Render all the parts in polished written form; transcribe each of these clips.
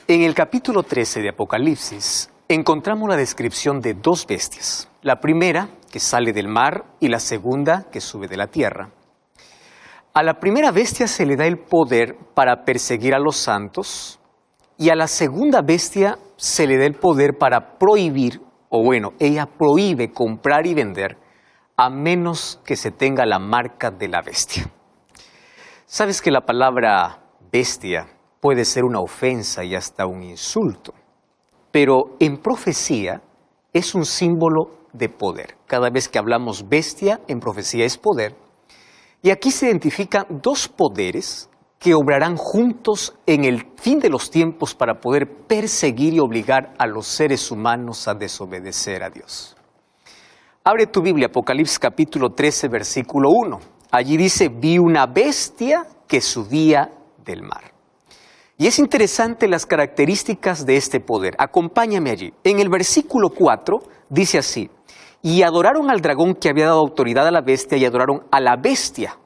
En el capítulo 13 de Apocalipsis encontramos la descripción de dos bestias. La primera que sale del mar y la segunda que sube de la tierra. A la primera bestia se le da el poder para perseguir a los santos y a la segunda bestia se le da el poder para prohibir, o bueno, ella prohíbe comprar y vender a menos que se tenga la marca de la bestia. ¿Sabes que la palabra bestia puede ser una ofensa y hasta un insulto? Pero en profecía es un símbolo de poder. Cada vez que hablamos bestia, en profecía es poder. Y aquí se identifican dos poderes que obrarán juntos en el fin de los tiempos para poder perseguir y obligar a los seres humanos a desobedecer a Dios. Abre tu Biblia, Apocalipsis capítulo 13, versículo 1. Allí dice, vi una bestia que subía del mar. Y es interesante las características de este poder. Acompáñame allí. En el versículo 4 dice así, y adoraron al dragón que había dado autoridad a la bestia y adoraron a la bestia.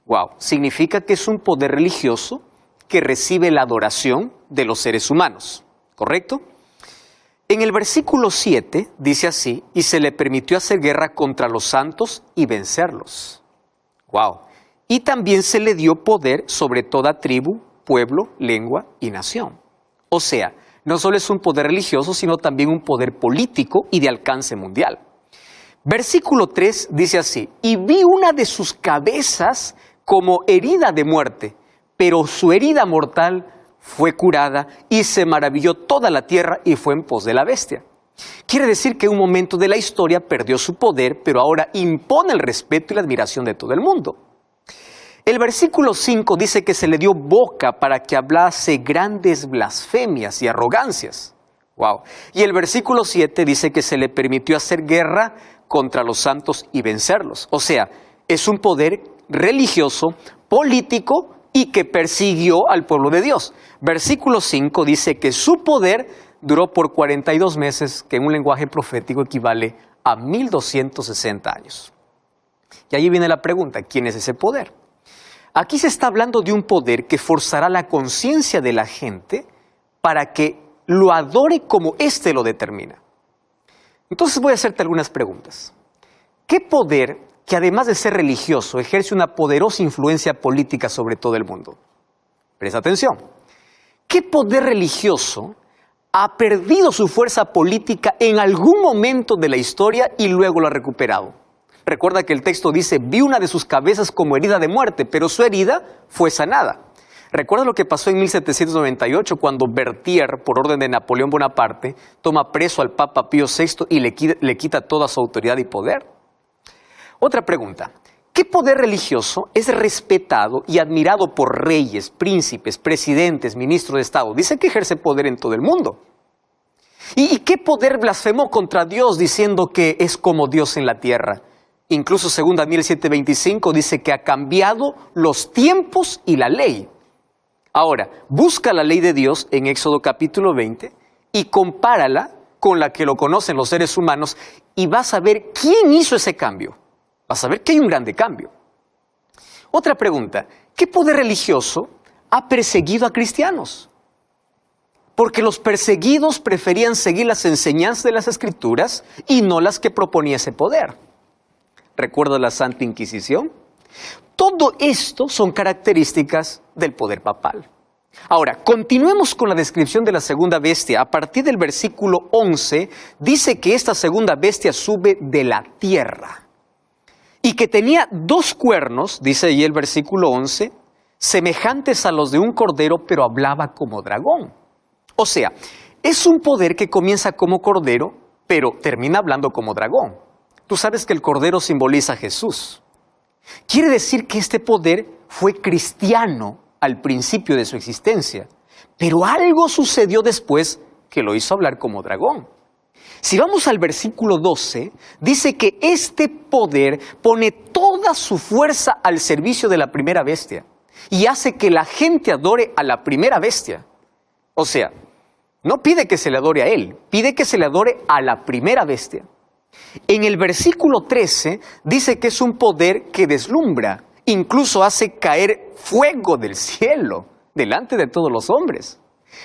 Wow, significa que es un poder religioso que recibe la adoración de los seres humanos, ¿correcto? En el versículo 7 dice así, y se le permitió hacer guerra contra los santos y vencerlos. Wow. Y también se le dio poder sobre toda tribu, pueblo, lengua y nación. O sea, no solo es un poder religioso, sino también un poder político y de alcance mundial. Versículo 3 dice así, y vi una de sus cabezas como herida de muerte, pero su herida mortal fue curada y se maravilló toda la tierra y fue en pos de la bestia. Quiere decir que en un momento de la historia perdió su poder, pero ahora impone el respeto y la admiración de todo el mundo. El versículo 5 dice que se le dio boca para que hablase grandes blasfemias y arrogancias. Wow. Y el versículo 7 dice que se le permitió hacer guerra contra los santos y vencerlos. O sea, es un poder religioso, político y que persiguió al pueblo de Dios. Versículo 5 dice que su poder duró por 42 meses, que en un lenguaje profético equivale a 1260 años. Y allí viene la pregunta, ¿quién es ese poder? Aquí se está hablando de un poder que forzará la conciencia de la gente para que lo adore como éste lo determina. Entonces voy a hacerte algunas preguntas. ¿Qué poder, que además de ser religioso, ejerce una poderosa influencia política sobre todo el mundo? Presta atención. ¿Qué poder religioso ha perdido su fuerza política en algún momento de la historia y luego lo ha recuperado? Recuerda que el texto dice, vi una de sus cabezas como herida de muerte, pero su herida fue sanada. Recuerda lo que pasó en 1798 cuando Berthier, por orden de Napoleón Bonaparte, toma preso al Papa Pío VI y le quita toda su autoridad y poder. Otra pregunta, ¿qué poder religioso es respetado y admirado por reyes, príncipes, presidentes, ministros de Estado? Dice que ejerce poder en todo el mundo. ¿Y qué poder blasfemó contra Dios diciendo que es como Dios en la tierra? Incluso según Daniel 7:25 dice que ha cambiado los tiempos y la ley. Ahora, busca la ley de Dios en Éxodo capítulo 20 y compárala con la que lo conocen los seres humanos y vas a ver quién hizo ese cambio. Vas a ver que hay un grande cambio. Otra pregunta, ¿qué poder religioso ha perseguido a cristianos? Porque los perseguidos preferían seguir las enseñanzas de las Escrituras y no las que proponía ese poder. ¿Recuerda la Santa Inquisición? Todo esto son características del poder papal. Ahora, continuemos con la descripción de la segunda bestia. A partir del versículo 11, dice que esta segunda bestia sube de la tierra y que tenía dos cuernos, dice ahí el versículo 11, semejantes a los de un cordero, pero hablaba como dragón. O sea, es un poder que comienza como cordero, pero termina hablando como dragón. Tú sabes que el cordero simboliza a Jesús. Quiere decir que este poder fue cristiano al principio de su existencia, pero algo sucedió después que lo hizo hablar como dragón. Si vamos al versículo 12, dice que este poder pone toda su fuerza al servicio de la primera bestia y hace que la gente adore a la primera bestia. O sea, no pide que se le adore a él, pide que se le adore a la primera bestia. En el versículo 13 dice que es un poder que deslumbra, incluso hace caer fuego del cielo delante de todos los hombres.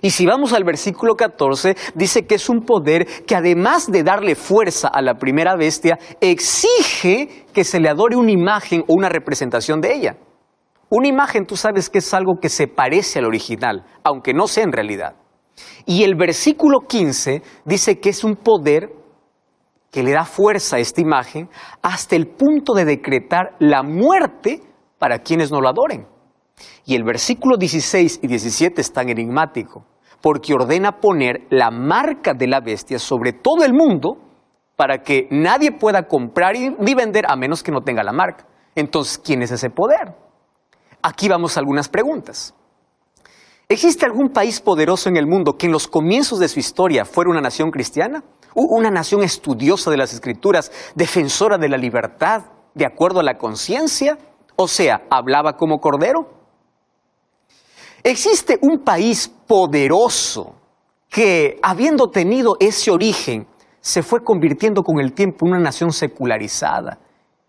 Y si vamos al versículo 14, dice que es un poder que además de darle fuerza a la primera bestia, exige que se le adore una imagen o una representación de ella. Una imagen, tú sabes que es algo que se parece al original, aunque no sea en realidad. Y el versículo 15 dice que es un poder que le da fuerza a esta imagen hasta el punto de decretar la muerte para quienes no lo adoren. Y el versículo 16 y 17 es tan enigmático, porque ordena poner la marca de la bestia sobre todo el mundo para que nadie pueda comprar ni vender a menos que no tenga la marca. Entonces, ¿quién es ese poder? Aquí vamos a algunas preguntas. ¿Existe algún país poderoso en el mundo que en los comienzos de su historia fuera una nación cristiana? Una nación estudiosa de las Escrituras, defensora de la libertad, de acuerdo a la conciencia, o sea, hablaba como cordero. ¿Existe un país poderoso que, habiendo tenido ese origen, se fue convirtiendo con el tiempo en una nación secularizada?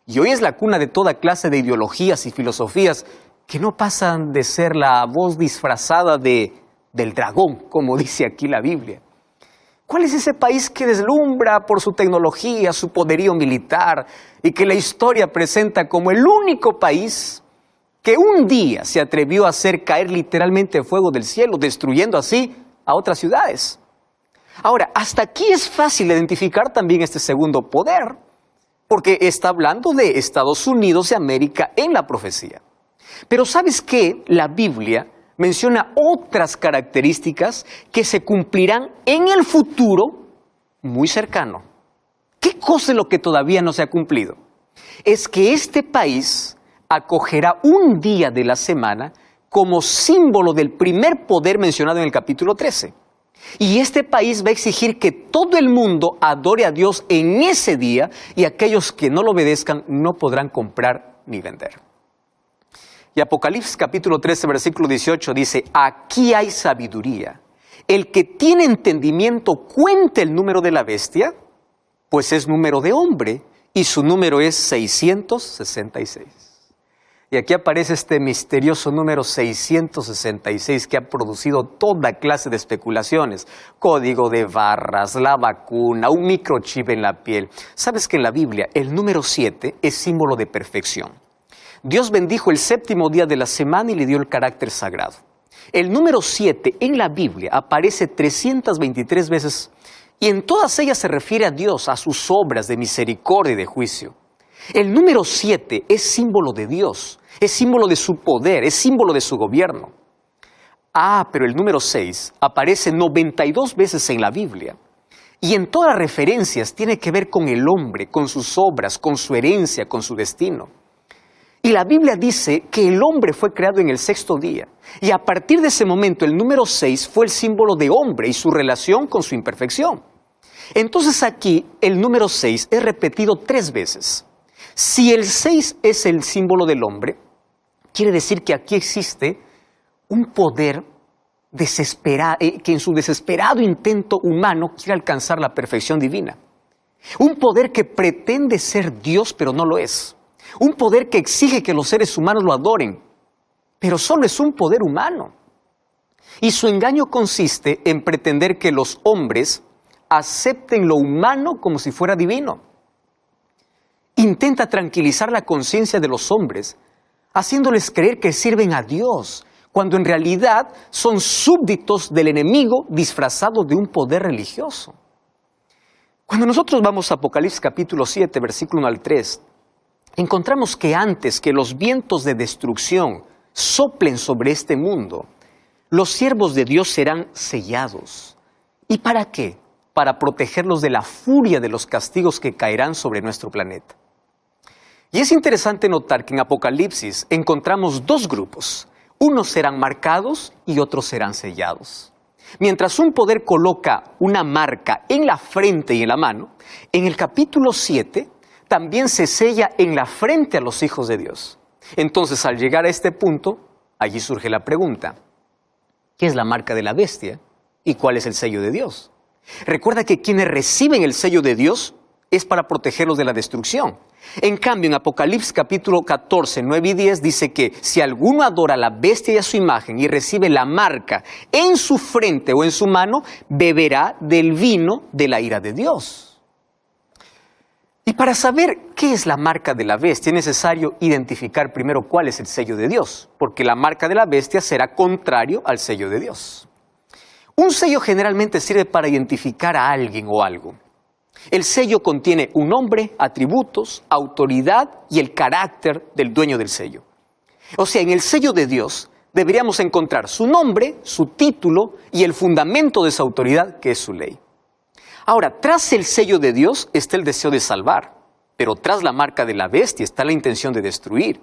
Y hoy es la cuna de toda clase de ideologías y filosofías que no pasan de ser la voz disfrazada del dragón, como dice aquí la Biblia. ¿Cuál es ese país que deslumbra por su tecnología, su poderío militar y que la historia presenta como el único país que un día se atrevió a hacer caer literalmente fuego del cielo, destruyendo así a otras ciudades? Ahora, hasta aquí es fácil identificar también este segundo poder, porque está hablando de Estados Unidos de América en la profecía. Pero ¿sabes qué? La Biblia menciona otras características que se cumplirán en el futuro muy cercano. ¿Qué cosa es lo que todavía no se ha cumplido? Es que este país acogerá un día de la semana como símbolo del primer poder mencionado en el capítulo 13. Y este país va a exigir que todo el mundo adore a Dios en ese día y aquellos que no lo obedezcan no podrán comprar ni vender. Y Apocalipsis capítulo 13, versículo 18 dice, aquí hay sabiduría. El que tiene entendimiento cuente el número de la bestia, pues es número de hombre, y su número es 666. Y aquí aparece este misterioso número 666 que ha producido toda clase de especulaciones. Código de barras, la vacuna, un microchip en la piel. ¿Sabes que en la Biblia el número 7 es símbolo de perfección? Dios bendijo el séptimo día de la semana y le dio el carácter sagrado. El número 7 en la Biblia aparece 323 veces y en todas ellas se refiere a Dios, a sus obras de misericordia y de juicio. El número 7 es símbolo de Dios, es símbolo de su poder, es símbolo de su gobierno. Pero el número 6 aparece 92 veces en la Biblia. Y en todas las referencias tiene que ver con el hombre, con sus obras, con su herencia, con su destino. Y la Biblia dice que el hombre fue creado en el sexto día. Y a partir de ese momento el número 6 fue el símbolo de hombre y su relación con su imperfección. Entonces aquí el número 6 es repetido 3 veces. Si el 6 es el símbolo del hombre, quiere decir que aquí existe un poder desesperado, que en su desesperado intento humano quiere alcanzar la perfección divina. Un poder que pretende ser Dios pero no lo es. Un poder que exige que los seres humanos lo adoren, pero solo es un poder humano. Y su engaño consiste en pretender que los hombres acepten lo humano como si fuera divino. Intenta tranquilizar la conciencia de los hombres, haciéndoles creer que sirven a Dios, cuando en realidad son súbditos del enemigo disfrazados de un poder religioso. Cuando nosotros vamos a Apocalipsis capítulo 7, versículo 1 al 3, encontramos que antes que los vientos de destrucción soplen sobre este mundo, los siervos de Dios serán sellados. ¿Y para qué? Para protegerlos de la furia de los castigos que caerán sobre nuestro planeta. Y es interesante notar que en Apocalipsis encontramos 2 grupos. Unos serán marcados y otros serán sellados. Mientras un poder coloca una marca en la frente y en la mano, en el capítulo 7 también se sella en la frente a los hijos de Dios. Entonces, al llegar a este punto, allí surge la pregunta, ¿qué es la marca de la bestia y cuál es el sello de Dios? Recuerda que quienes reciben el sello de Dios es para protegerlos de la destrucción. En cambio, en Apocalipsis capítulo 14, 9 y 10 dice que si alguno adora a la bestia y a su imagen y recibe la marca en su frente o en su mano, beberá del vino de la ira de Dios. Y para saber qué es la marca de la bestia es necesario identificar primero cuál es el sello de Dios, porque la marca de la bestia será contrario al sello de Dios. Un sello generalmente sirve para identificar a alguien o algo. El sello contiene un nombre, atributos, autoridad y el carácter del dueño del sello. O sea, en el sello de Dios deberíamos encontrar su nombre, su título y el fundamento de esa autoridad, que es su ley. Ahora, tras el sello de Dios está el deseo de salvar, pero tras la marca de la bestia está la intención de destruir.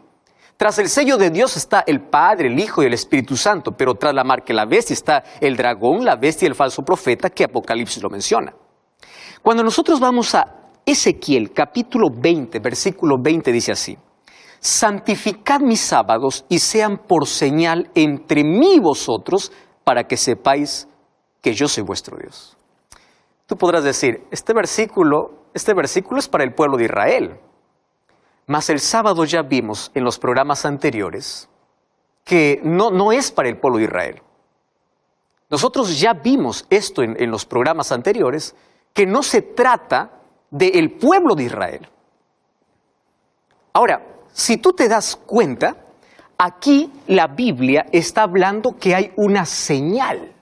Tras el sello de Dios está el Padre, el Hijo y el Espíritu Santo, pero tras la marca de la bestia está el dragón, la bestia y el falso profeta, que Apocalipsis lo menciona. Cuando nosotros vamos a Ezequiel capítulo 20, versículo 20 dice así: santificad mis sábados y sean por señal entre mí y vosotros, para que sepáis que yo soy vuestro Dios. Tú podrás decir, este versículo es para el pueblo de Israel. Mas el sábado ya vimos en los programas anteriores que no es para el pueblo de Israel. Nosotros ya vimos esto en los programas anteriores, que no se trata del pueblo de Israel. Ahora, si tú te das cuenta, aquí la Biblia está hablando que hay una señal.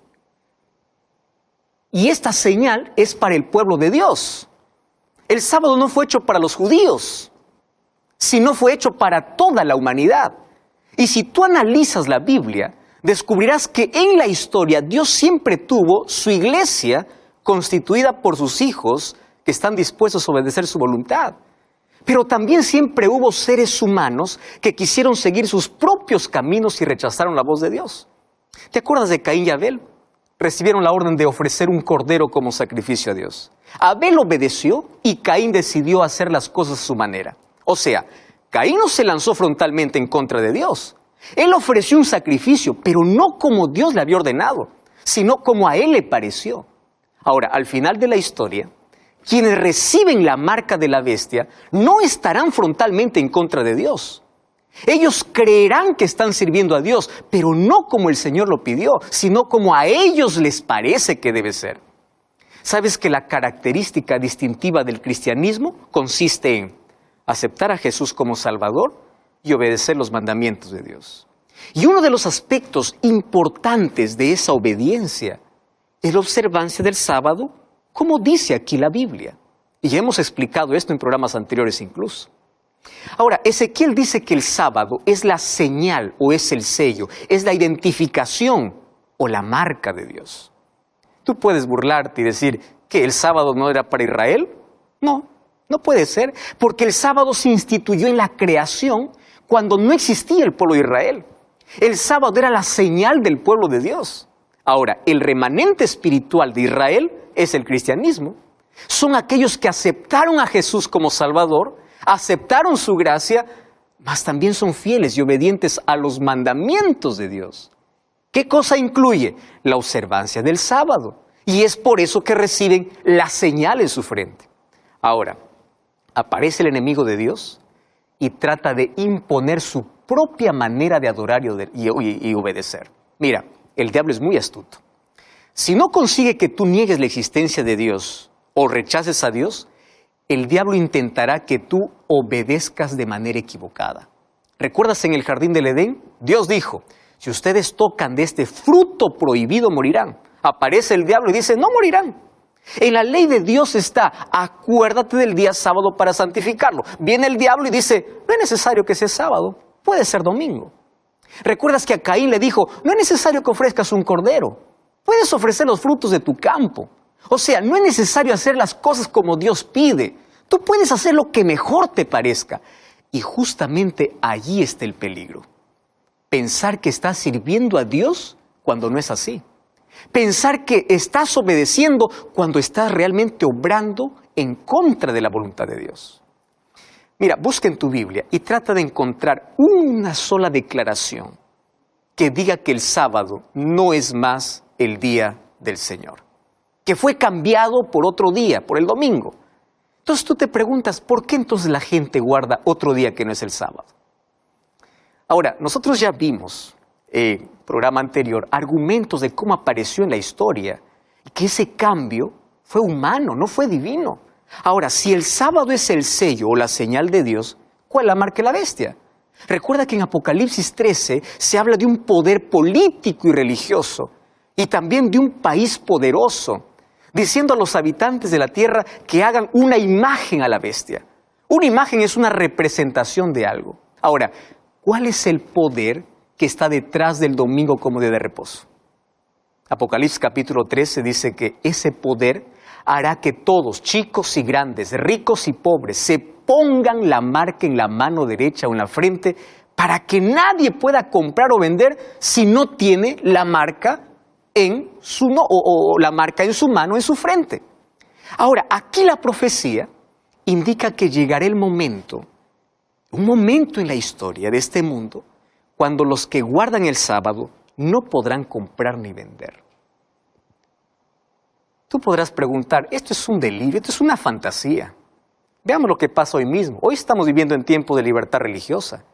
Y esta señal es para el pueblo de Dios. El sábado no fue hecho para los judíos, sino fue hecho para toda la humanidad. Y si tú analizas la Biblia, descubrirás que en la historia Dios siempre tuvo su iglesia constituida por sus hijos que están dispuestos a obedecer su voluntad. Pero también siempre hubo seres humanos que quisieron seguir sus propios caminos y rechazaron la voz de Dios. ¿Te acuerdas de Caín y Abel? Recibieron la orden de ofrecer un cordero como sacrificio a Dios. Abel obedeció y Caín decidió hacer las cosas a su manera. O sea, Caín no se lanzó frontalmente en contra de Dios. Él ofreció un sacrificio, pero no como Dios le había ordenado, sino como a él le pareció. Ahora, al final de la historia, quienes reciben la marca de la bestia no estarán frontalmente en contra de Dios. Ellos creerán que están sirviendo a Dios, pero no como el Señor lo pidió, sino como a ellos les parece que debe ser. ¿Sabes que la característica distintiva del cristianismo consiste en aceptar a Jesús como Salvador y obedecer los mandamientos de Dios? Y uno de los aspectos importantes de esa obediencia es la observancia del sábado, como dice aquí la Biblia. Y hemos explicado esto en programas anteriores incluso. Ahora, Ezequiel dice que el sábado es la señal o es el sello, es la identificación o la marca de Dios. Tú puedes burlarte y decir que el sábado no era para Israel. No puede ser, porque el sábado se instituyó en la creación cuando no existía el pueblo de Israel. El sábado era la señal del pueblo de Dios. Ahora, el remanente espiritual de Israel es el cristianismo. Son aquellos que aceptaron a Jesús como Salvador, aceptaron su gracia, mas también son fieles y obedientes a los mandamientos de Dios. ¿Qué cosa incluye? La observancia del sábado. Y es por eso que reciben la señal en su frente. Ahora, aparece el enemigo de Dios y trata de imponer su propia manera de adorar y obedecer. Mira, el diablo es muy astuto. Si no consigue que tú niegues la existencia de Dios o rechaces a Dios, el diablo intentará que tú obedezcas de manera equivocada. ¿Recuerdas en el jardín del Edén? Dios dijo, si ustedes tocan de este fruto prohibido morirán. Aparece el diablo y dice, no morirán. En la ley de Dios está, acuérdate del día sábado para santificarlo. Viene el diablo y dice, no es necesario que sea sábado, puede ser domingo. ¿Recuerdas que a Caín le dijo, no es necesario que ofrezcas un cordero, puedes ofrecer los frutos de tu campo? O sea, no es necesario hacer las cosas como Dios pide. Tú puedes hacer lo que mejor te parezca. Y justamente allí está el peligro. Pensar que estás sirviendo a Dios cuando no es así. Pensar que estás obedeciendo cuando estás realmente obrando en contra de la voluntad de Dios. Mira, busca en tu Biblia y trata de encontrar una sola declaración que diga que el sábado no es más el día del Señor, que fue cambiado por otro día, por el domingo. Entonces tú te preguntas, ¿por qué entonces la gente guarda otro día que no es el sábado? Ahora, nosotros ya vimos en el programa anterior argumentos de cómo apareció en la historia y que ese cambio fue humano, no fue divino. Ahora, si el sábado es el sello o la señal de Dios, ¿cuál la marca de la bestia? Recuerda que en Apocalipsis 13 se habla de un poder político y religioso y también de un país poderoso, diciendo a los habitantes de la tierra que hagan una imagen a la bestia. Una imagen es una representación de algo. Ahora, ¿cuál es el poder que está detrás del domingo como día de reposo? Apocalipsis capítulo 13 dice que ese poder hará que todos, chicos y grandes, ricos y pobres, se pongan la marca en la mano derecha o en la frente para que nadie pueda comprar o vender si no tiene la marca en su, la marca en su mano, en su frente. Ahora, aquí la profecía indica que llegará el momento, un momento en la historia de este mundo, cuando los que guardan el sábado no podrán comprar ni vender. Tú podrás preguntar, esto es un delirio, esto es una fantasía. Veamos lo que pasa hoy mismo. Hoy estamos viviendo en tiempo de libertad religiosa.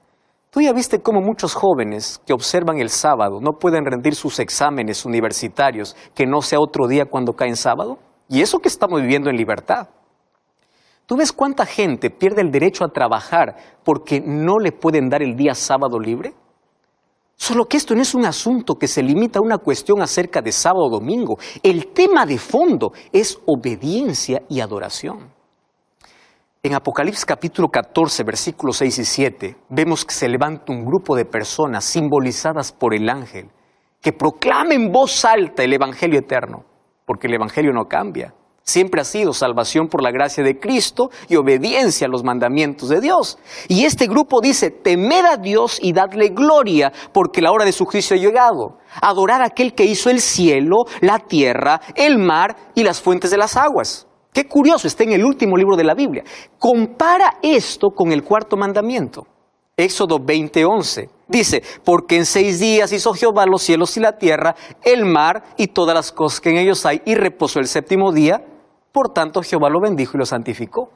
Tú ya viste cómo muchos jóvenes que observan el sábado no pueden rendir sus exámenes universitarios que no sea otro día cuando cae en sábado. Y eso que estamos viviendo en libertad. ¿Tú ves cuánta gente pierde el derecho a trabajar porque no le pueden dar el día sábado libre? Solo que esto no es un asunto que se limita a una cuestión acerca de sábado o domingo. El tema de fondo es obediencia y adoración. En Apocalipsis capítulo 14, versículos 6 y 7, vemos que se levanta un grupo de personas simbolizadas por el ángel que proclama en voz alta el evangelio eterno, porque el evangelio no cambia. Siempre ha sido salvación por la gracia de Cristo y obediencia a los mandamientos de Dios. Y este grupo dice, temed a Dios y dadle gloria, porque la hora de su juicio ha llegado. Adorad a aquel que hizo el cielo, la tierra, el mar y las fuentes de las aguas. Qué curioso, está en el último libro de la Biblia. Compara esto con el cuarto mandamiento. Éxodo 20:11. Dice, porque en 6 días hizo Jehová los cielos y la tierra, el mar y todas las cosas que en ellos hay, y reposó el 7º día. Por tanto, Jehová lo bendijo y lo santificó.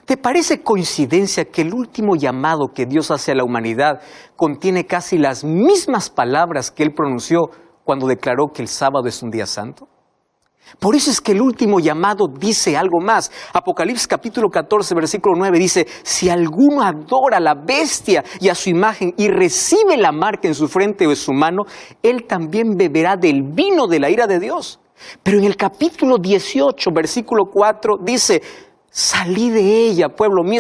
¿Te parece coincidencia que el último llamado que Dios hace a la humanidad contiene casi las mismas palabras que Él pronunció cuando declaró que el sábado es un día santo? Por eso es que el último llamado dice algo más. Apocalipsis capítulo 14, versículo 9 dice, si alguno adora a la bestia y a su imagen y recibe la marca en su frente o en su mano, él también beberá del vino de la ira de Dios. Pero en el capítulo 18, versículo 4 dice, salí de ella, pueblo mío.